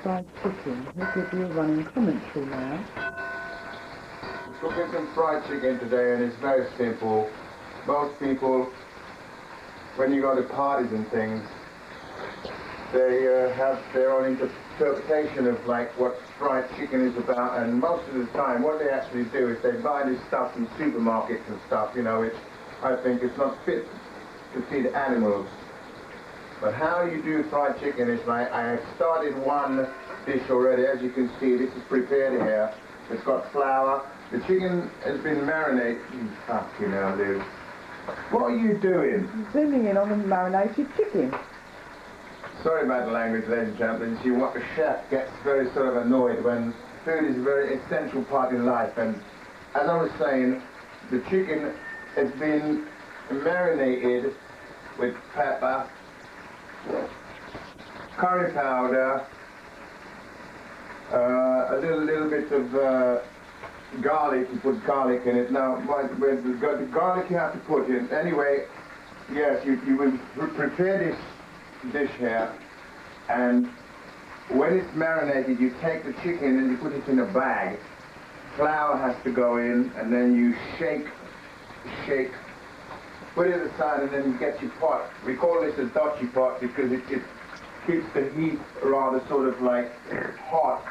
fried chicken. He'll give you a running commentary now. We're cooking some fried chicken today, and it's very simple. Most people, when you go to parties and things, they have their own interpretation of like what fried chicken is about, and most of the time what they actually do is they buy this stuff from supermarkets and stuff, you know, which I think it's not fit to feed animals. But how you do fried chicken is like, I have started one dish already. As you can see, this is prepared here. It's got flour. The chicken has been marinated. Fucking hell, dude. What are you doing? Zooming in on the marinated chicken. Sorry about the language, ladies and gentlemen. You see, what the chef gets very sort of annoyed when food is a very essential part in life. And as I was saying, the chicken has been marinated with pepper, curry powder, a little bit of garlic. You put garlic in it. Now, the garlic you have to put in. Anyway, yes, you will prepare this dish here, and when it's marinated, you take the chicken and you put it in a bag. Flour has to go in, and then you shake, put it aside, and then you get your pot. We call this a dutchy pot because it keeps the heat rather sort of like hot.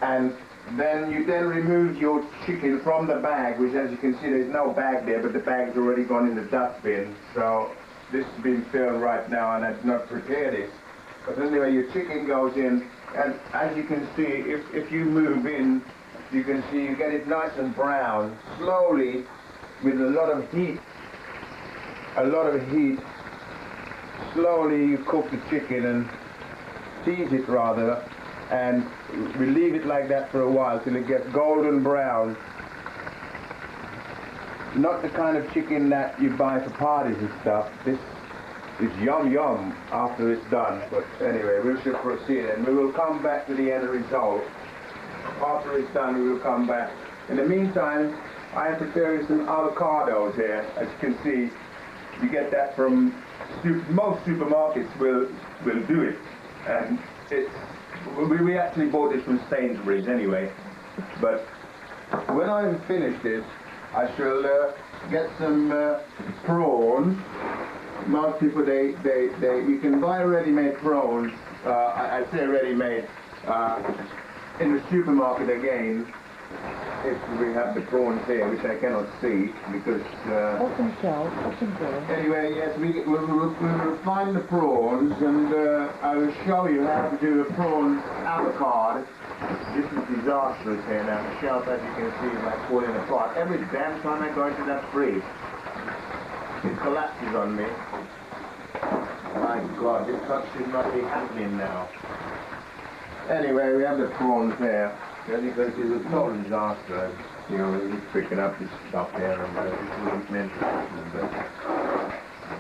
And then you remove your chicken from the bag, which, as you can see, there's no bag there, but the bag's already gone in the dustbin. So this is being filmed right now, and I've not prepared it. But anyway, your chicken goes in, and as you can see, if you move in, you can see you get it nice and brown, slowly, with a lot of heat. Slowly you cook the chicken and tease it rather, and we leave it like that for a while till it gets golden brown. Not the kind of chicken that you buy for parties and stuff. This is yum yum after it's done. But anyway, we should proceed, and we will come back to the end result. After it's done, we will come back. In the meantime, I am preparing some avocados here. As you can see, you get that from most supermarkets will do it, and we actually bought this from Sainsbury's anyway. But when I've finished this, I shall get some prawns. Most people you can buy ready-made prawns. I say ready-made in the supermarket again. If we have the prawns here, which I cannot see because. Open shell, open door. Anyway, yes, we'll find the prawns, and I will show you how to do a prawn avocado. This is disastrous here now. The shelf, as you can see, is like falling apart. Every damn time I go into that fridge, it collapses on me. My God, this should not be happening now. Anyway, we have the prawns there. As you can see, it's a total disaster. You know, we're just picking up this stuff here, and this wasn't meant to happen, but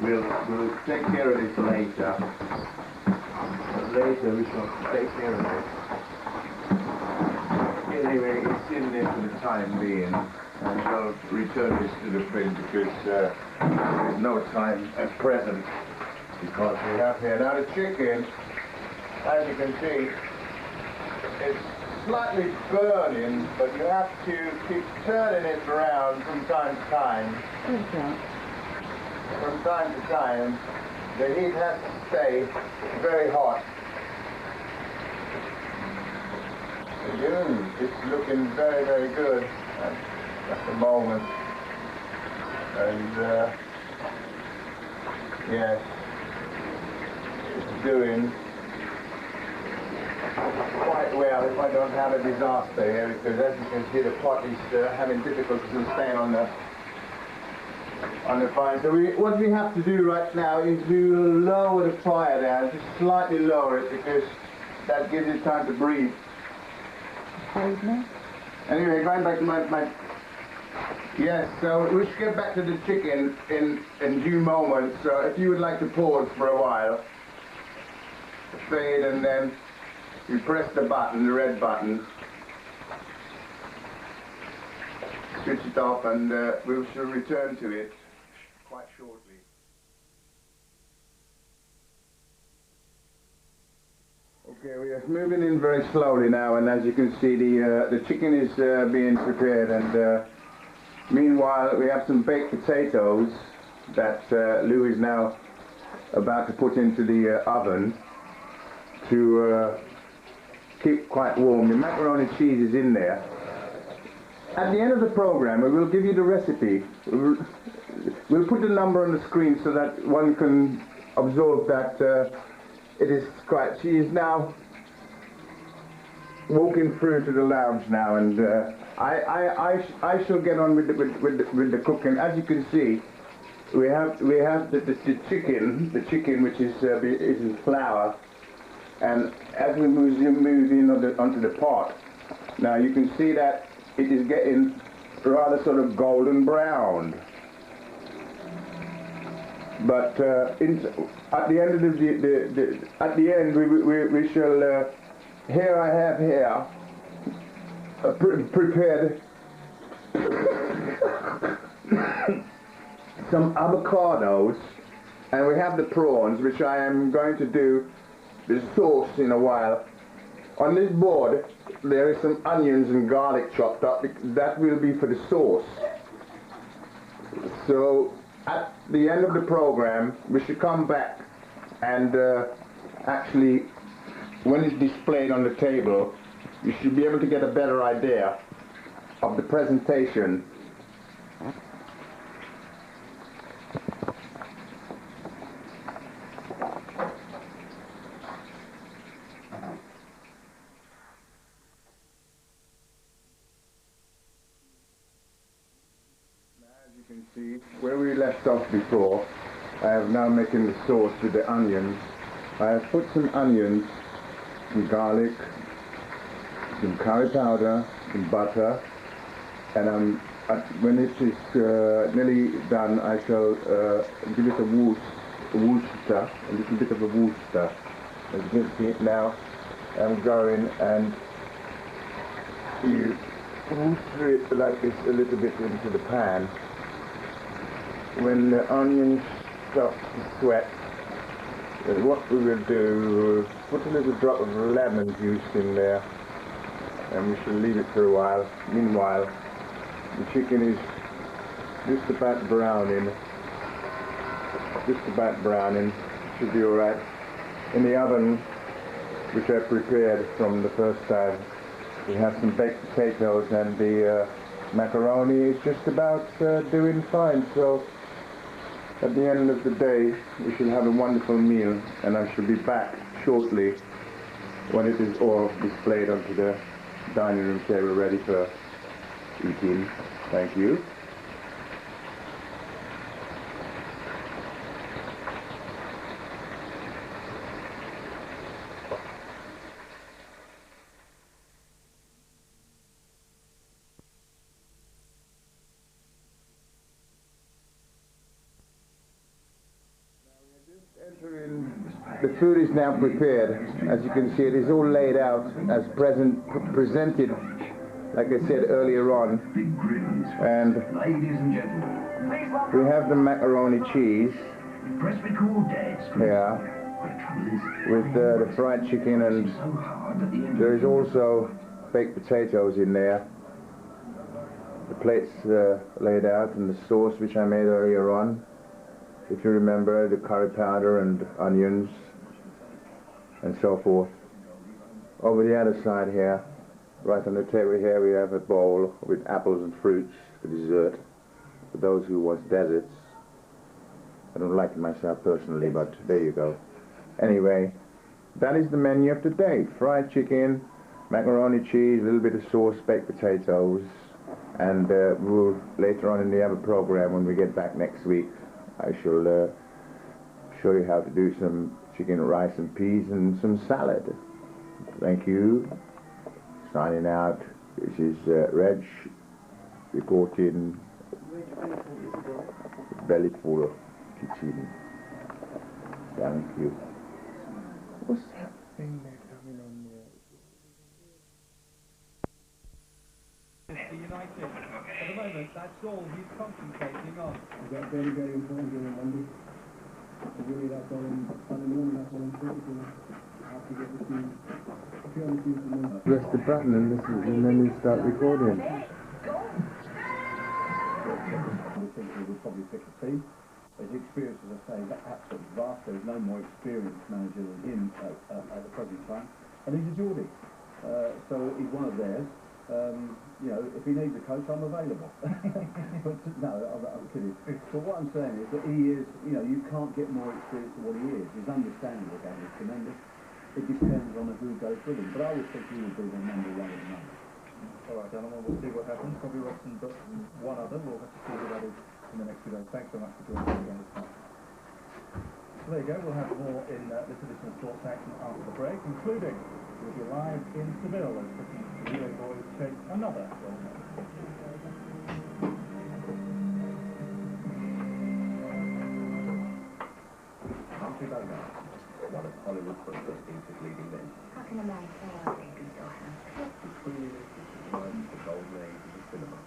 we'll take care of this later. But later we shall take care of it. Anyway, it's in there for the time being, and I'll return this to the fridge because there's no time at present, because we have here now the chicken. As you can see, it's slightly burning, but you have to keep turning it around from time to time. From time to time, the heat has to stay very hot. It's looking very, very good at the moment. And yes, it's doing quite well if I don't have a disaster here, because as you can see, the pot is having difficulties in staying on the fire. So what we have to do right now is we will lower the fire down, just slightly lower it, because that gives you time to breathe. Anyway, going back to my yes, so we should get back to the chicken in due moments. So if you would like to pause for a while, fade, and then you press the button, the red button, switch it off, and we shall return to it quite shortly. Okay, we are moving in very slowly now, and as you can see, the chicken is being prepared, and meanwhile we have some baked potatoes that Lou is now about to put into the oven to keep quite warm. The macaroni cheese is in there. At the end of the program, we will give you the recipe. We'll put the number on the screen so that one can absorb that it is quite. She is now walking through to the lounge now, and I shall get on with the cooking. As you can see, we have the chicken which is in flour, and as we move in onto the pot, now you can see that it is getting rather sort of golden brown. But at the end of the end we shall. Here I have prepared some avocados, and we have the prawns, which I am going to do the sauce in a while. On this board there is some onions and garlic chopped up. That will be for the sauce. So at the end of the program we should come back and actually, when it's displayed on the table, you should be able to get a better idea of the presentation. As you can see, where we left off before, I am now making the sauce with the onions. I have put some onions, some garlic, some curry powder, some butter, and when it is nearly done, I shall give it a Worcester, a little bit of a Worcester. As you can see it now, I'm going and you Worcester it like this a little bit into the pan. When the onions start to sweat, what we will do, put a little drop of lemon juice in there, and we shall leave it for a while. Meanwhile, the chicken is just about browning. Should be alright. In the oven, which I prepared from the first time, we have some baked potatoes, and the macaroni is just about doing fine. So at the end of the day, we should have a wonderful meal, and I shall be back shortly when it is all displayed onto the dining room table ready for eating. Thank you. The food is now prepared. As you can see, it is all laid out as presented, like I said earlier on. And we have the macaroni cheese here with the fried chicken, and there is also baked potatoes in there. The plates laid out, and the sauce which I made earlier on. If you remember, the curry powder and onions and so forth. Over the other side here, right on the table here, we have a bowl with apples and fruits for dessert, for those who want desserts. I don't like it myself personally, but there you go. Anyway, that is the menu of today. Fried chicken, macaroni cheese, a little bit of sauce, baked potatoes, and we'll later on in the other program, when we get back next week, I shall show you how to do some chicken, rice and peas, and some salad. Thank you. Signing out. This is Reg reporting Bellyful Kitchen. Thank you. What's that thing there coming on there? United. At the moment, that's all he's concentrating on. Is that very, very important on Monday? Really, that's all I'm, at the moment, that's all I'm focusing on. Press the button and then you start recording. We think we would probably pick a team. His experience, as I say, is absolutely vast. There's no more experienced manager than him at the present time. And he's a Geordie. So he's one of theirs. You know, if he needs a coach, I'm available. But no, I'm kidding. But what I'm saying is that he is, you know, you can't get more experience than what he is. His understanding of the game is tremendous. It depends on who goes with him. But I would think he would be the number one at the moment. All right, gentlemen, we'll see what happens. Bobby Robson, but one other. We'll have to see who that is in the next few days. Thanks so much for joining me again this time. So there you go. We'll have more in this edition of Sports Action after the break, including we'll be live in Seville as Britain's relay boys chase another gold medal. Humphrey Bogart, one of Hollywood's prestigious leading men. How can a man say I think he's so handsome? The golden age of the cinema. Oh,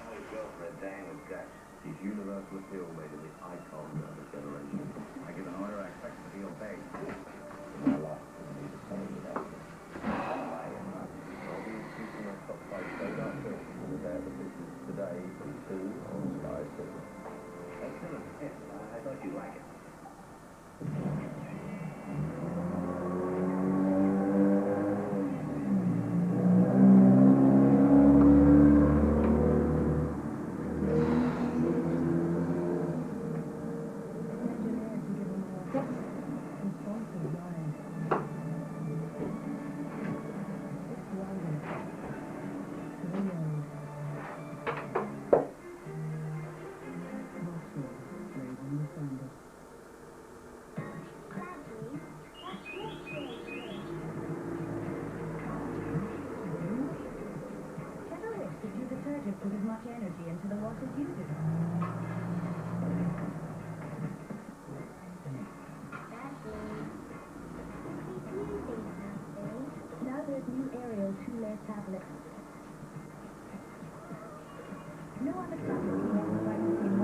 he's well for a dang of guts. His universal appeal made him the icon of a generation. I give an order, I expect to be obeyed. In my life, I need a solid without him. I'll be shooting a top 5 Bogart film in the day of the business today from 2 on Sky Cinema. Excellent. Yes, I thought you'd like it. Put as much energy into the wash as you do. Now there's new Ariel 2-layer tablet. No other tablet can offer practically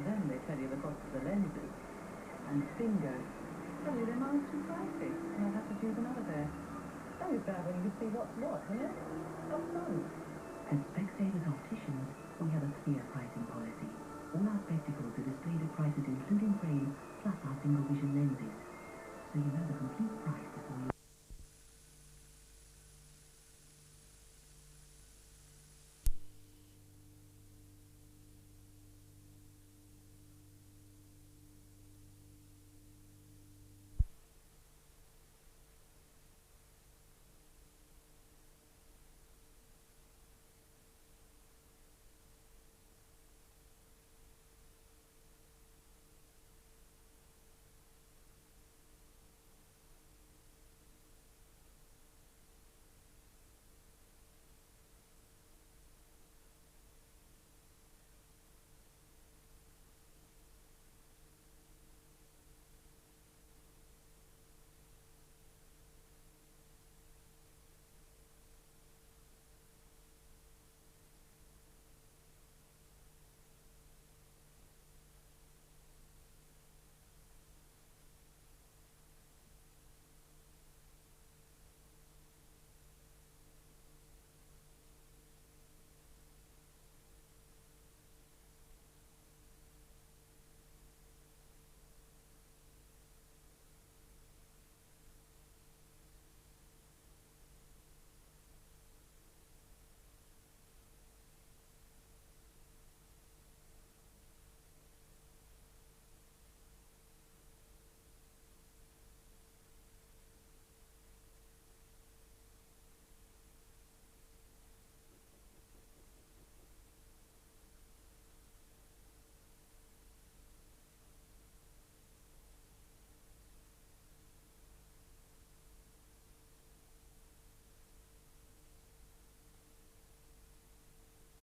then they tell you the cost of the lenses and fingers. Tell you they're miles too pricey, and I'll have to choose another pair. Always bad when you can see what's what, isn't it? Oh no. At Specsavers Opticians, we have a clear pricing policy. All our spectacles are displayed at prices including frame, plus our single vision lenses. So you know the complete price